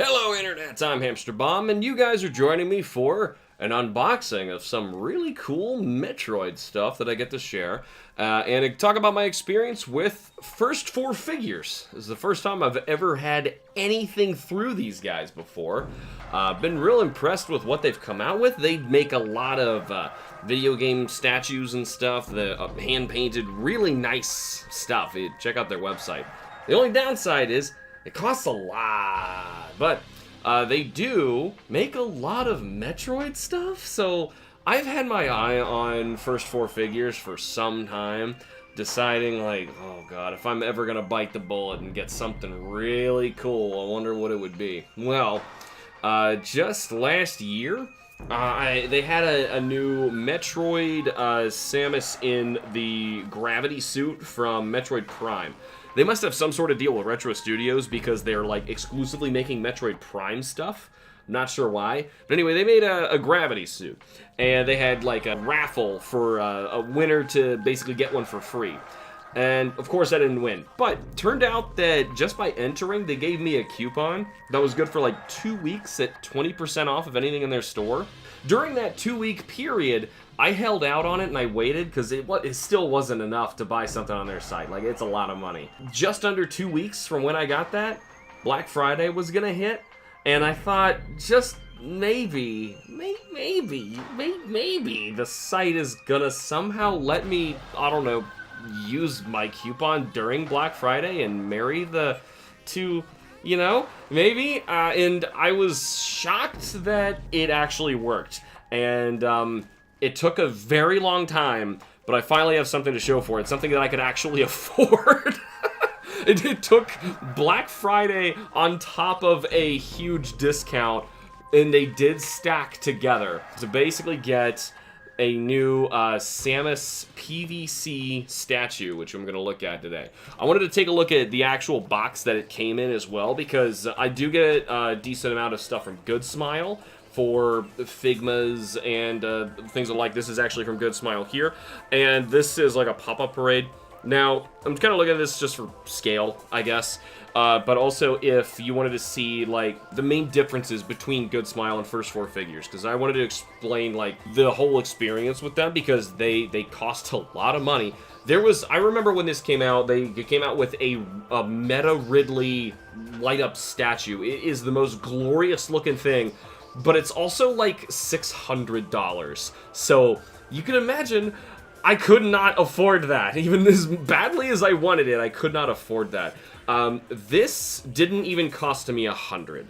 Hello Internet, I'm HamsterBomb, and you guys are joining me for an unboxing of some really cool Metroid stuff that I get to share, and talk about my experience with First Four Figures. This is the first time I've ever had anything through these guys before. Been real impressed with what they've come out with. They make a lot of video game statues and stuff, the hand-painted, really nice stuff. Check out their website. The only downside is it costs a lot, but they do make a lot of Metroid stuff, so I've had my eye on First Four Figures for some time, deciding like, oh god, if I'm ever gonna bite the bullet and get something really cool, I wonder what it would be. Well, just last year, they had a new Metroid Samus in the gravity suit from Metroid Prime. They must have some sort of deal with Retro Studios because they're like exclusively making Metroid Prime stuff. Not sure why. But anyway, they made a gravity suit. And they had like a raffle for a winner to basically get one for free. And of course I didn't win. But turned out that just by entering, they gave me a coupon that was good for like 2 weeks at 20% off of anything in their store. During that 2-week period, I held out on it and I waited because it still wasn't enough to buy something on their site. Like, it's a lot of money. Just under 2 weeks from when I got that, Black Friday was gonna hit, and I thought, just maybe the site is gonna somehow let me, I don't know, use my coupon during Black Friday and marry the two, you know, maybe. And I was shocked that it actually worked. And it took a very long time, but I finally have something to show for it. Something that I could actually afford. It took Black Friday on top of a huge discount, and they did stack together to basically get a new Samus PVC statue, which I'm going to look at today. I wanted to take a look at the actual box that it came in as well, because I do get a decent amount of stuff from Good Smile for Figmas and things like this. Is actually from Good Smile here, and this is like a pop-up parade. Now, I'm kind of looking at this just for scale, I guess, but also if you wanted to see, like, the main differences between Good Smile and First Four Figures, because I wanted to explain, like, the whole experience with them, because they cost a lot of money. I remember when this came out, they came out with a Meta Ridley light-up statue. It is the most glorious-looking thing, but it's also, like, $600. So, you can imagine I could not afford that. Even as badly as I wanted it, I could not afford that. This didn't even cost me $100.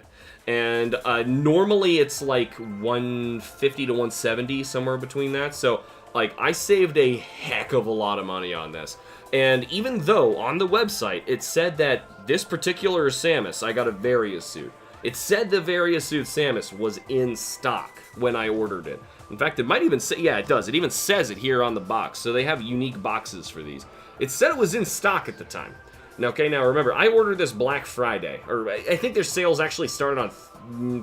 And normally it's like $150 to $170, somewhere between that. So, like, I saved a heck of a lot of money on this. And even though on the website it said that this particular Samus, I got a Varia suit. It said the Varia suit Samus was in stock when I ordered it. In fact, it might even say, yeah, it does. It even says it here on the box. So they have unique boxes for these. It said it was in stock at the time. Now, okay, now remember, I ordered this Black Friday. Or I think their sales actually started on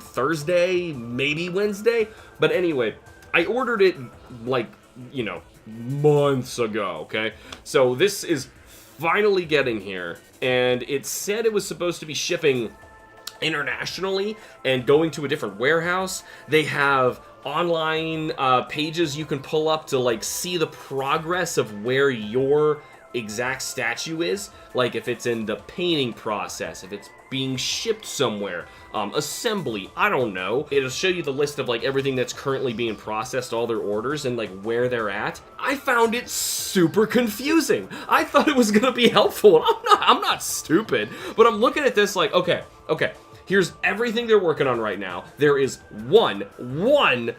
Thursday, maybe Wednesday. But anyway, I ordered it, like, you know, months ago, okay? So this is finally getting here. And it said it was supposed to be shipping internationally and going to a different warehouse. They have online pages you can pull up to, like, see the progress of where your exact statue is, like if it's in the painting process, if it's being shipped somewhere, assembly, I don't know. It'll show you the list of, like, everything that's currently being processed, all their orders, and, like, where they're at. I found it super confusing. I thought it was gonna be helpful, and I'm not stupid, but I'm looking at this like, okay, here's everything they're working on right now. There is one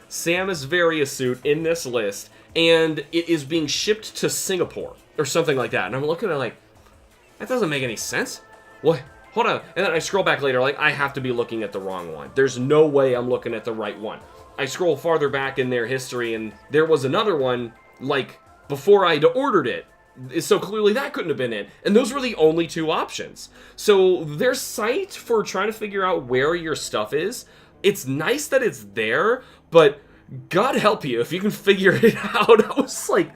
Samus Varia suit in this list, and it is being shipped to Singapore, or something like that. And I'm looking at it like, that doesn't make any sense. What? Hold on. And then I scroll back later, like, I have to be looking at the wrong one. There's no way I'm looking at the right one. I scroll farther back in their history, and there was another one, like, before I'd ordered it. So clearly that couldn't have been it. And those were the only two options. So their site for trying to figure out where your stuff is, it's nice that it's there, but God help you if you can figure it out. I was like,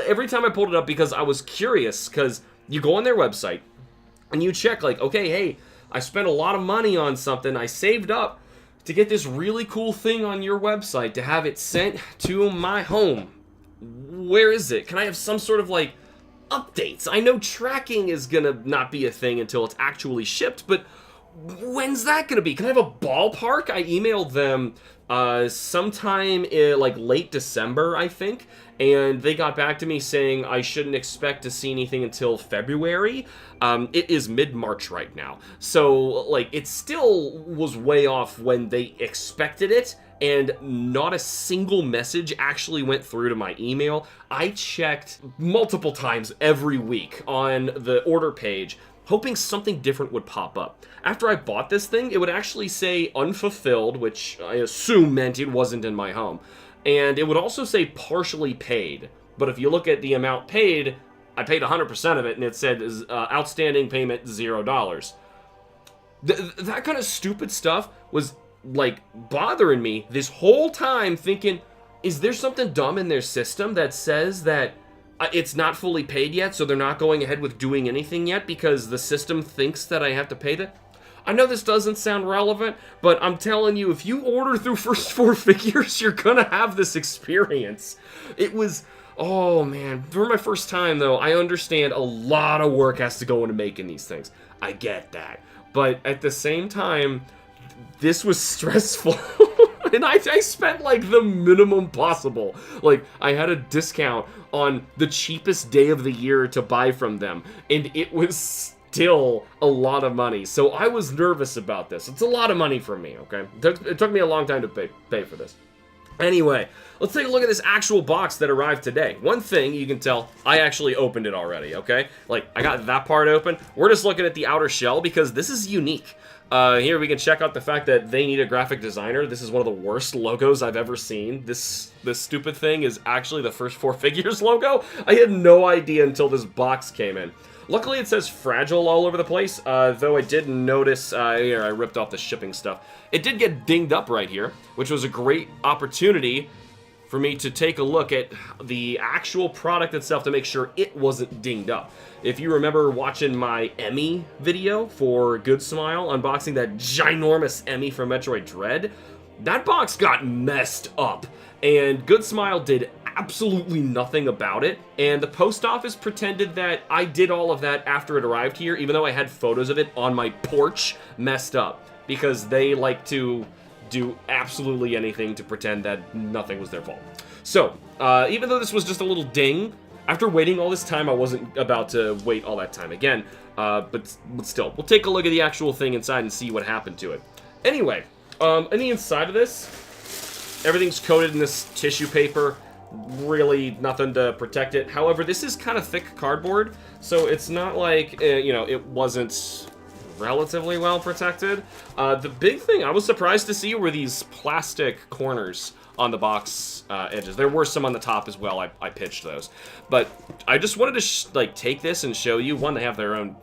every time I pulled it up, because I was curious, because you go on their website and you check, like, okay, hey, I spent a lot of money on something. I saved up to get this really cool thing on your website, to have it sent to my home. Where is it? Can I have some sort of, like, updates? I know tracking is gonna not be a thing until it's actually shipped, but when's that gonna be? Can I have a ballpark? I emailed them sometime in, like, late December, I think, and they got back to me saying I shouldn't expect to see anything until February. It is mid-March right now, so, like, it still was way off when they expected it, and not a single message actually went through to my email. I checked multiple times every week on the order page, hoping something different would pop up. After I bought this thing, it would actually say unfulfilled, which I assume meant it wasn't in my home. And it would also say partially paid. But if you look at the amount paid, I paid 100% of it, and it said outstanding payment $0. That kind of stupid stuff was, like, bothering me this whole time, thinking, is there something dumb in their system that says that it's not fully paid yet, so they're not going ahead with doing anything yet because the system thinks that I have to pay that? I know this doesn't sound relevant, but I'm telling you, if you order through First Four Figures, you're gonna have this experience. It was, oh man, for my first time though, I understand a lot of work has to go into making these things. I get that. But at the same time, this was stressful. And I spent, like, the minimum possible. Like, I had a discount on the cheapest day of the year to buy from them, and it was still a lot of money. So I was nervous about this. It's a lot of money for me, okay? It took me a long time to pay for this. Anyway, let's take a look at this actual box that arrived today. One thing you can tell, I actually opened it already, okay? Like, I got that part open. We're just looking at the outer shell because this is unique. Here we can check out the fact that they need a graphic designer. This is one of the worst logos I've ever seen. This stupid thing is actually the First Four Figures logo. I had no idea until this box came in. Luckily, it says fragile all over the place, though I did notice, here, I ripped off the shipping stuff. It did get dinged up right here, which was a great opportunity for me to take a look at the actual product itself to make sure it wasn't dinged up. If you remember watching my Emmy video for Good Smile, unboxing that ginormous Emmy from Metroid Dread, that box got messed up, and Good Smile did absolutely nothing about it, and the post office pretended that I did all of that after it arrived here, even though I had photos of it on my porch messed up, because they like to do absolutely anything to pretend that nothing was their fault. So, even though this was just a little ding, after waiting all this time, I wasn't about to wait all that time again, but still, we'll take a look at the actual thing inside and see what happened to it. Anyway, on the inside of this, everything's coated in this tissue paper, really nothing to protect it. However, this is kind of thick cardboard, so it's not like, you know, it wasn't relatively well protected. The big thing I was surprised to see were these plastic corners on the box edges. There were some on the top as well. I pitched those, but I just wanted to take this and show you. One, they have their own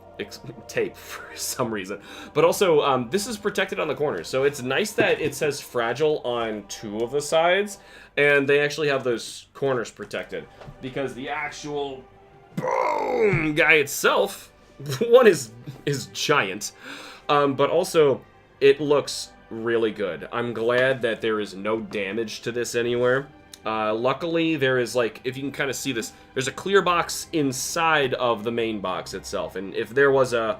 tape for some reason, but also this is protected on the corners, so it's nice that it says fragile on two of the sides, and they actually have those corners protected, because the actual boom guy itself, one is giant, but also it looks really good. I'm glad that there is no damage to this anywhere. Luckily, there is, like, if you can kind of see this, there's a clear box inside of the main box itself, and if there was a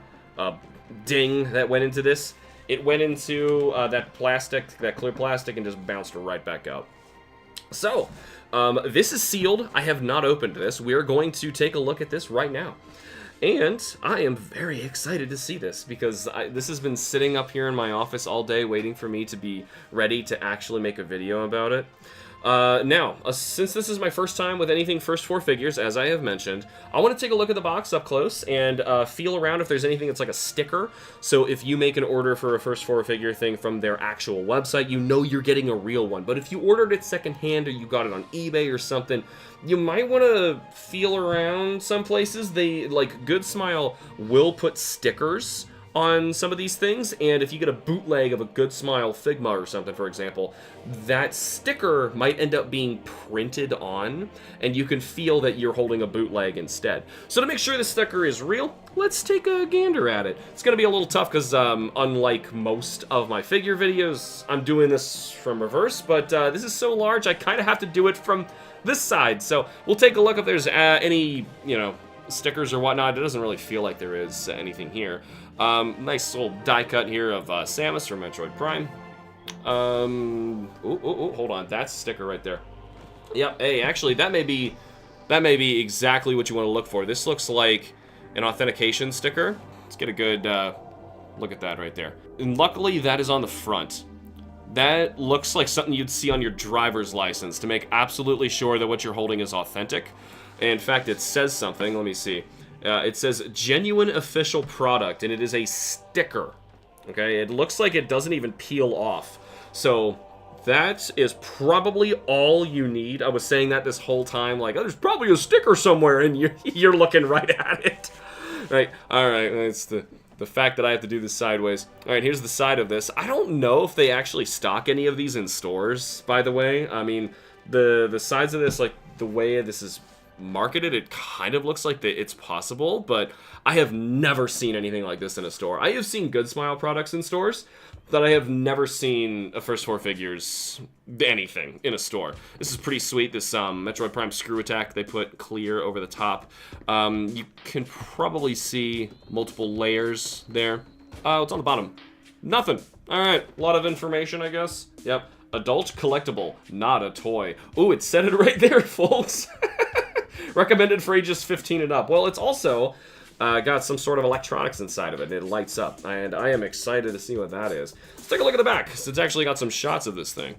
ding that went into this, it went into that plastic, that clear plastic, and just bounced right back out. So, this is sealed. I have not opened this. We are going to take a look at this right now. And I am very excited to see this, because this has been sitting up here in my office all day waiting for me to be ready to actually make a video about it. Now, since this is my first time with anything First Four Figures, as I have mentioned, I want to take a look at the box up close and feel around if there's anything that's like a sticker. So if you make an order for a First Four Figure thing from their actual website, you know you're getting a real one. But if you ordered it secondhand or you got it on eBay or something, you might want to feel around some places. They, like, Good Smile will put stickers on some of these things, and if you get a bootleg of a Good Smile Figma or something, for example, that sticker might end up being printed on, and you can feel that you're holding a bootleg instead. So to make sure the sticker is real, let's take a gander at it. It's gonna be a little tough because unlike most of my figure videos, I'm doing this from reverse, but this is so large I kind of have to do it from this side. So we'll take a look if there's any, you know, stickers or whatnot. It doesn't really feel like there is anything here. Nice little die cut here of Samus from Metroid Prime. Hold on, that's a sticker right there. Yep. Hey, actually, that may be exactly what you want to look for. This looks like an authentication sticker. Let's get a good look at that right there. And luckily, that is on the front. That looks like something you'd see on your driver's license to make absolutely sure that what you're holding is authentic. In fact, it says something. Let me see. It says genuine official product, and it is a sticker. Okay, it looks like it doesn't even peel off. So that is probably all you need. I was saying that this whole time, like, oh, there's probably a sticker somewhere, and you're looking right at it. Right, all right, it's the fact that I have to do this sideways. All right, here's the side of this. I don't know if they actually stock any of these in stores, by the way. I mean, the sides of this, like, the way this is marketed, it kind of looks like it's possible, but I have never seen anything like this in a store. I have seen Good Smile products in stores, but I have never seen a First 4 Figures anything in a store. This is pretty sweet. This Metroid Prime Screw Attack they put clear over the top. You can probably see multiple layers there. What's on the bottom? Nothing. All right, a lot of information, I guess. Yep. Adult collectible, not a toy. Ooh, it said it right there, folks. Recommended for ages 15 and up. Well, it's also got some sort of electronics inside of it. It lights up, and I am excited to see what that is. Let's take a look at the back, because it's actually got some shots of this thing.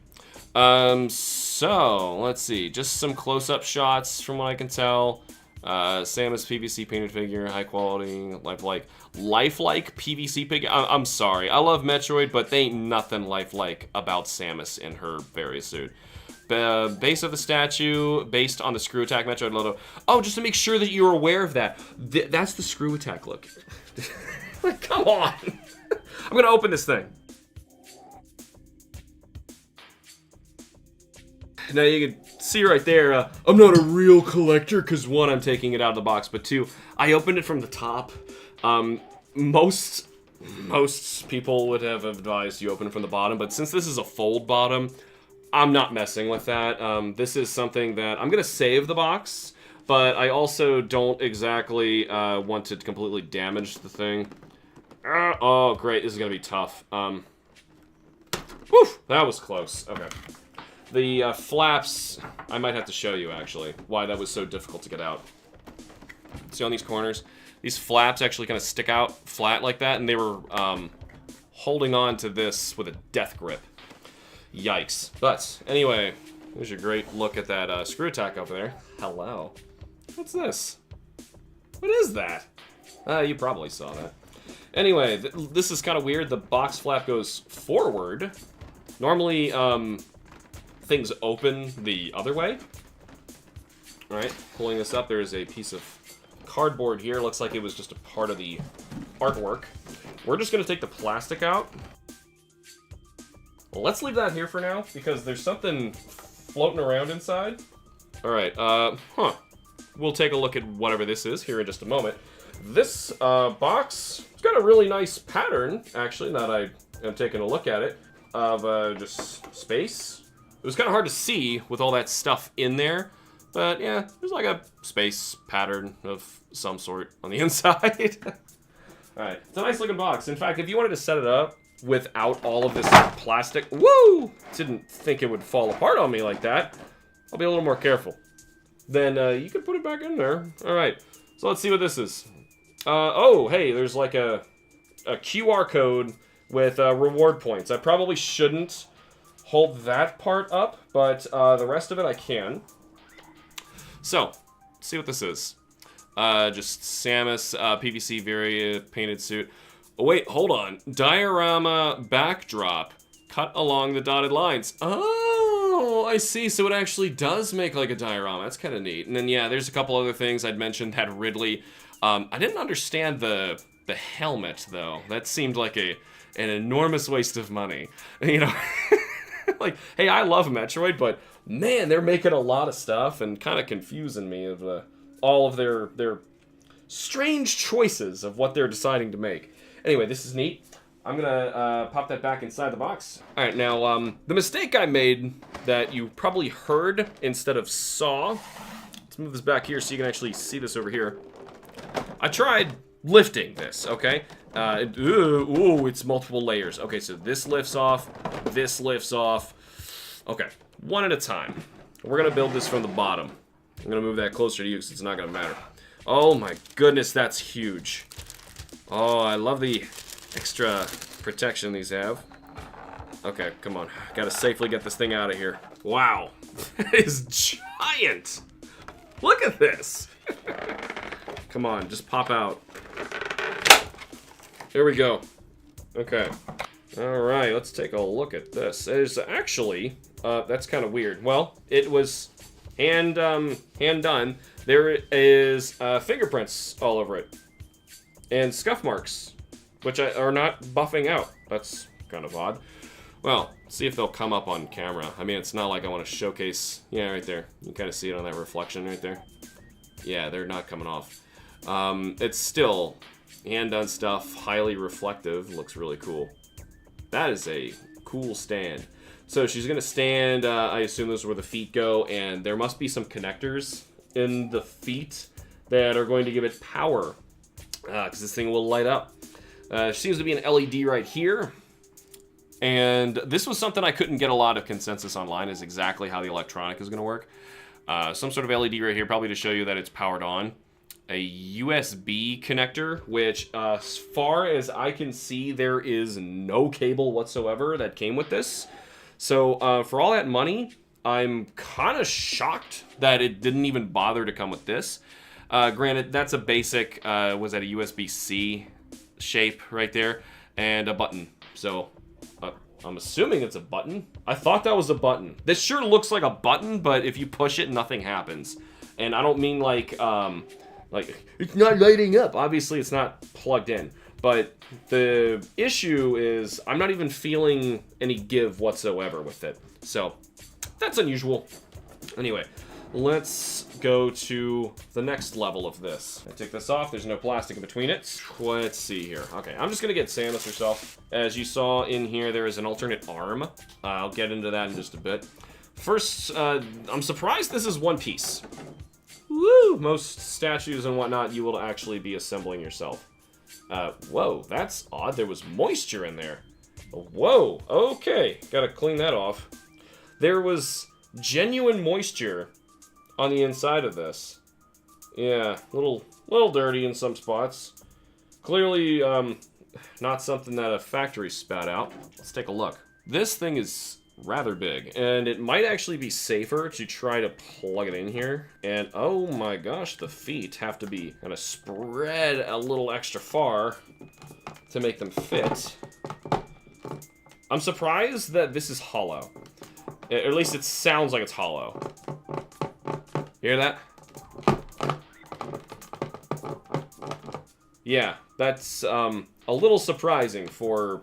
So, let's see. Just some close-up shots from what I can tell. Samus PVC painted figure, high quality, lifelike PVC figure. I'm sorry, I love Metroid, but they ain't nothing lifelike about Samus in her Varia suit. Base of the statue, based on the Screw Attack Metroid logo. Oh, just to make sure that you're aware of that. That's the Screw Attack look. Like, come on. I'm gonna open this thing. Now you can see right there, I'm not a real collector, because one, I'm taking it out of the box, but two, I opened it from the top. Most people would have advised you open it from the bottom, but since this is a fold bottom, I'm not messing with that. This is something that I'm going to save the box, but I also don't exactly want to completely damage the thing. Oh, great. This is going to be tough. Woof, that was close. Okay. The flaps, I might have to show you, actually, why that was so difficult to get out. See on these corners? These flaps actually kind of stick out flat like that, and they were holding on to this with a death grip. Yikes. But, anyway, there's a great look at that Screw Attack over there. Hello. What's this? What is that? You probably saw that. Anyway, this is kind of weird. The box flap goes forward. Normally, things open the other way. Alright, pulling this up, there's a piece of cardboard here. Looks like it was just a part of the artwork. We're just going to take the plastic out. Well, let's leave that here for now, because there's something floating around inside. Alright, we'll take a look at whatever this is here in just a moment. This box, it's got a really nice pattern, actually, now that I am taking a look at it, of just space. It was kind of hard to see with all that stuff in there, but yeah, there's like a space pattern of some sort on the inside. Alright, it's a nice looking box. In fact, if you wanted to set it up without all of this plastic, woo! Didn't think it would fall apart on me like that. I'll be a little more careful. Then you can put it back in there. Alright, so let's see what this is. Oh, hey, there's like a QR code with reward points. I probably shouldn't hold that part up, but the rest of it I can. So, let's see what this is. Just Samus PVC Varia painted suit. Oh wait, hold on. Diorama backdrop cut along the dotted lines. Oh, I see. So it actually does make like a diorama. That's kind of neat. And then yeah, there's a couple other things I'd mentioned. Had Ridley. I didn't understand the the helmet, though. That seemed like an enormous waste of money. You know, like, hey, I love Metroid, but man, they're making a lot of stuff and kind of confusing me of all of their strange choices of what they're deciding to make. Anyway, this is neat. I'm gonna pop that back inside the box. All right, now the mistake I made that you probably heard instead of saw. Let's move this back here so you can actually see this over here. I tried lifting this, okay? Ooh, it's multiple layers. Okay, so this lifts off, this lifts off. Okay, one at a time. We're gonna build this from the bottom. I'm gonna move that closer to you because it's not gonna matter. Oh my goodness, that's huge. Oh, I love the extra protection these have. Okay, come on. Gotta safely get this thing out of here. Wow, that is giant. Look at this. Come on, just pop out. There we go. Okay. All right, let's take a look at this. There's actually, that's kind of weird. Well, it was hand done. There is fingerprints all over it. And scuff marks, which are not buffing out. That's kind of odd. Well, see if they'll come up on camera. I mean, it's not like I want to showcase. Yeah, right there. You can kind of see it on that reflection right there. Yeah, they're not coming off. It's still hand-done stuff, highly reflective, looks really cool. That is a cool stand. So she's gonna stand, I assume this is where the feet go, and there must be some connectors in the feet that are going to give it power, because this thing will light up. Seems to be an LED right here, and this was something I couldn't get a lot of consensus online, is exactly how the electronic is gonna work. Some sort of LED right here, probably to show you that it's powered on. A USB connector, which as far as I can see, there is no cable whatsoever that came with this. So for all that money, I'm kind of shocked that it didn't even bother to come with this. Granted, that's a basic, was that a USB-C shape right there, and a button. So I'm assuming it's a button. I thought that was a button. This sure looks like a button, but if you push it, nothing happens. And I don't mean like it's not lighting up. Obviously, it's not plugged in. But the issue is I'm not even feeling any give whatsoever with it. So that's unusual. Anyway, let's go to the next level of this. I take this off. There's no plastic in between it. Let's see here. Okay, I'm just going to get Samus herself. As you saw in here, there is an alternate arm. I'll get into that in just a bit. First, I'm surprised this is one piece. Woo! Most statues and whatnot you will actually be assembling yourself. Whoa, that's odd. There was moisture in there. Whoa, okay. Gotta clean that off. There was genuine moisture on the inside of this. Yeah, little dirty in some spots. Clearly, not something that a factory spat out. Let's take a look. This thing is rather big, and it might actually be safer to try to plug it in here. And oh my gosh, the feet have to be kind of spread a little extra far to make them fit. I'm surprised that this is hollow. Or at least it sounds like it's hollow. Hear that? Yeah, that's a little surprising for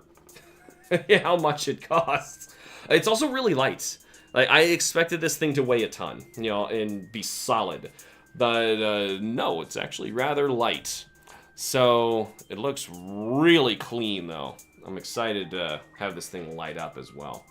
how much it costs. It's also really light. Like, I expected this thing to weigh a ton, you know, and be solid. But, no, it's actually rather light. So, it looks really clean, though. I'm excited to have this thing light up as well.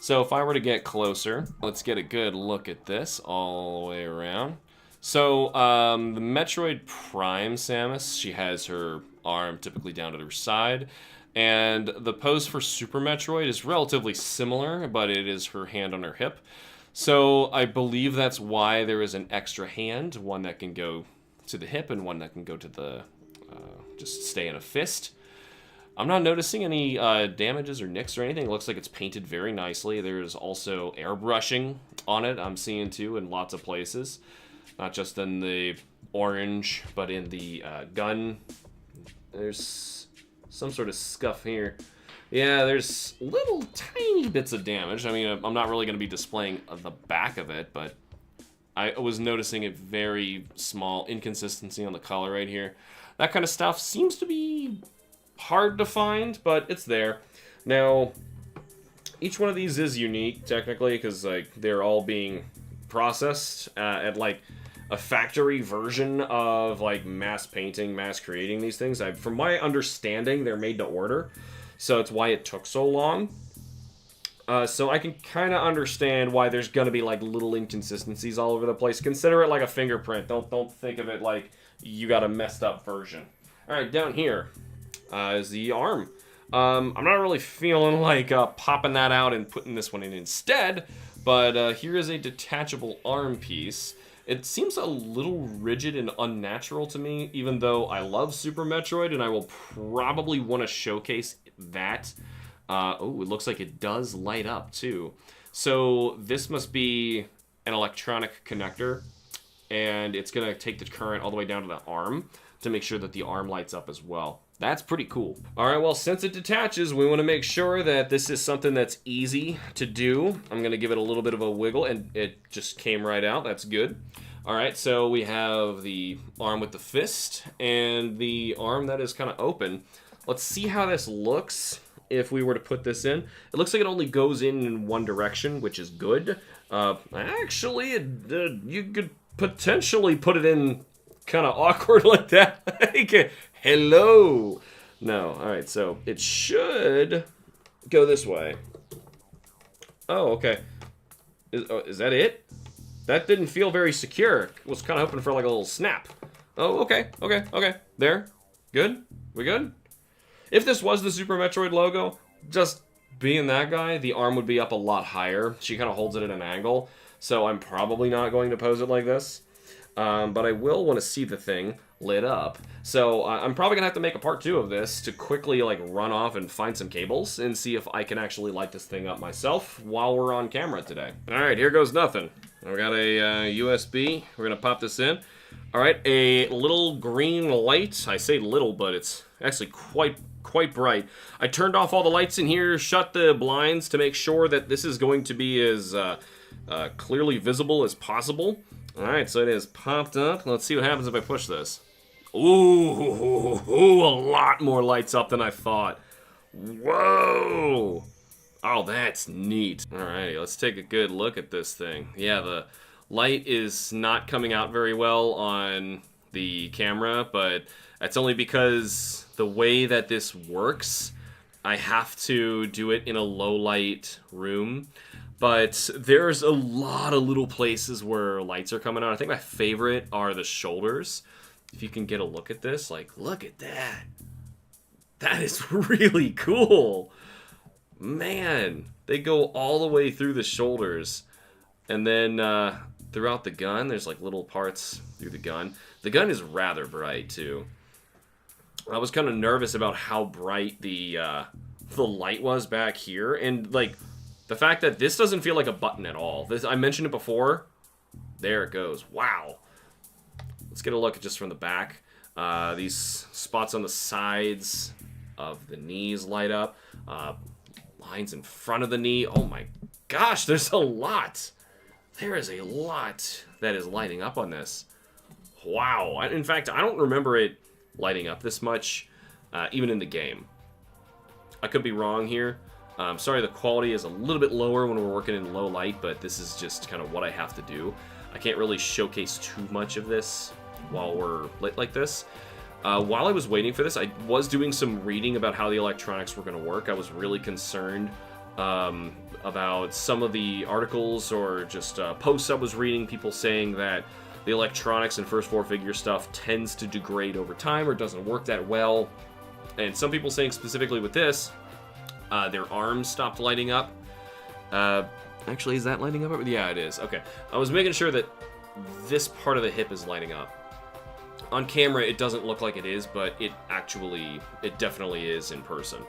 So, if I were to get closer, let's get a good look at this all the way around. So, the Metroid Prime Samus, she has her arm typically down to her side. And the pose for Super Metroid is relatively similar, but it is her hand on her hip. So I believe that's why there is an extra hand, one that can go to the hip and one that can go to the, just stay in a fist. I'm not noticing any damages or nicks or anything. It looks like it's painted very nicely. There's also airbrushing on it, I'm seeing too, in lots of places. Not just in the orange, but in the gun. There's some sort of scuff here. Yeah, there's little tiny bits of damage. I mean, I'm not really going to be displaying the back of it, but I was noticing a very small inconsistency on the color right here. That kind of stuff seems to be hard to find, but it's there. Now, each one of these is unique, technically, because like they're all being processed at like a factory version of like mass painting, mass creating these things. From my understanding, they're made to order, so it's why it took so long. So I can kind of understand why there's gonna be like little inconsistencies all over the place. Consider it like a fingerprint. Don't think of it like you got a messed up version. All right, down here is the arm. I'm not really feeling like popping that out and putting this one in instead, but here is a detachable arm piece. It seems a little rigid and unnatural to me, even though I love Super Metroid, and I will probably want to showcase that. Oh, it looks like it does light up, too. So this must be an electronic connector, and it's going to take the current all the way down to the arm to make sure that the arm lights up as well. That's pretty cool. All right, well, since it detaches, we want to make sure that this is something that's easy to do. I'm going to give it a little bit of a wiggle, and it just came right out. That's good. All right, so we have the arm with the fist and the arm that is kind of open. Let's see how this looks if we were to put this in. It looks like it only goes in one direction, which is good. Actually, you could potentially put it in kind of awkward like that. Hello. No. All right. So it should go this way. Oh, okay. Is that it? That didn't feel very secure. Was kind of hoping for like a little snap. Oh, okay. Okay. There. Good. We good? If this was the Super Metroid logo, just being that guy, the arm would be up a lot higher. She kind of holds it at an angle. So I'm probably not going to pose it like this. But I will want to see the thing lit up. So I'm probably going to have to make a part 2 of this to quickly like run off and find some cables and see if I can actually light this thing up myself while we're on camera today. All right, here goes nothing. We got a USB. We're going to pop this in. All right, a little green light. I say little, but it's actually quite bright. I turned off all the lights in here, shut the blinds to make sure that this is going to be as clearly visible as possible. Alright, so it is popped up. Let's see what happens if I push this. Ooh, a lot more lights up than I thought. Whoa! Oh, that's neat. Alrighty, let's take a good look at this thing. Yeah, the light is not coming out very well on the camera, but that's only because the way that this works, I have to do it in a low light room. But there's a lot of little places where lights are coming on. I think my favorite are the shoulders. If you can get a look at this, like, look at that. That is really cool. Man, they go all the way through the shoulders. And then throughout the gun, there's like little parts through the gun. The gun is rather bright, too. I was kind of nervous about how bright the light was back here. And, like, the fact that this doesn't feel like a button at all. This, I mentioned it before. There it goes. Wow. Let's get a look just from the back. These spots on the sides of the knees light up. Lines in front of the knee. Oh my gosh, there's a lot. There is a lot that is lighting up on this. Wow. In fact, I don't remember it lighting up this much, even in the game. I could be wrong here. Sorry, the quality is a little bit lower when we're working in low light, but this is just kind of what I have to do. I can't really showcase too much of this while we're lit like this. While I was waiting for this, I was doing some reading about how the electronics were going to work. I was really concerned about some of the articles or just posts I was reading, people saying that the electronics and first four figure stuff tends to degrade over time or doesn't work that well. And some people saying specifically with this, their arms stopped lighting up. Actually, is that lighting up? Yeah, it is. Okay. I was making sure that this part of the hip is lighting up. On camera, it doesn't look like it is, but it definitely is in person.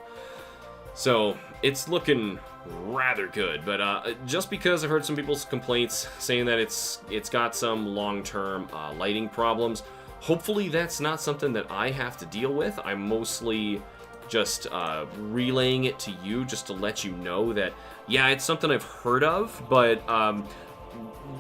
So, it's looking rather good. But just because I've heard some people's complaints saying that it's got some long-term lighting problems, hopefully that's not something that I have to deal with. I'm mostly just relaying it to you just to let you know that, yeah, it's something I've heard of, but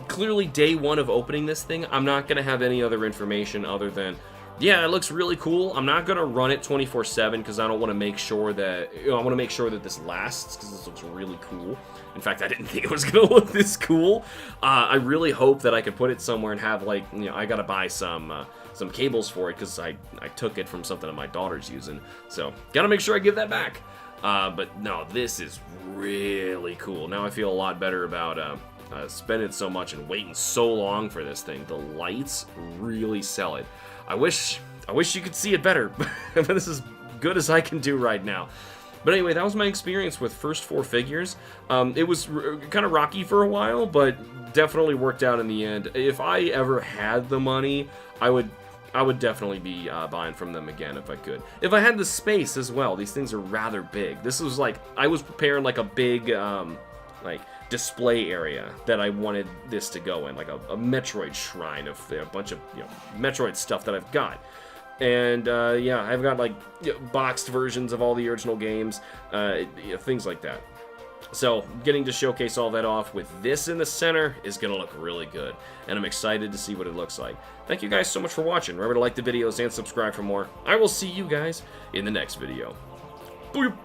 clearly day one of opening this thing, I'm not going to have any other information other than yeah, it looks really cool. I'm not gonna run it 24/7 because I don't want to make sure that I want to make sure that this lasts because this looks really cool. In fact, I didn't think it was gonna look this cool. I really hope that I could put it somewhere and have like I gotta buy some cables for it because I took it from something that my daughter's using. So gotta make sure I give that back. But no, this is really cool. Now I feel a lot better about spending so much and waiting so long for this thing. The lights really sell it. I wish you could see it better, but this is good as I can do right now. But anyway, that was my experience with first 4 figures. It was kind of rocky for a while, but definitely worked out in the end. If I ever had the money, I would definitely be buying from them again if I could. If I had the space as well. These things are rather big. This was like, I was preparing like a big, like, display area that I wanted this to go in, like a Metroid shrine of a bunch of Metroid stuff that I've got. And yeah, I've got like boxed versions of all the original games, things like that. So getting to showcase all that off with this in the center is going to look really good, and I'm excited to see what it looks like. Thank you guys so much for watching. Remember to like the videos and subscribe for more. I will see you guys in the next video. Boop.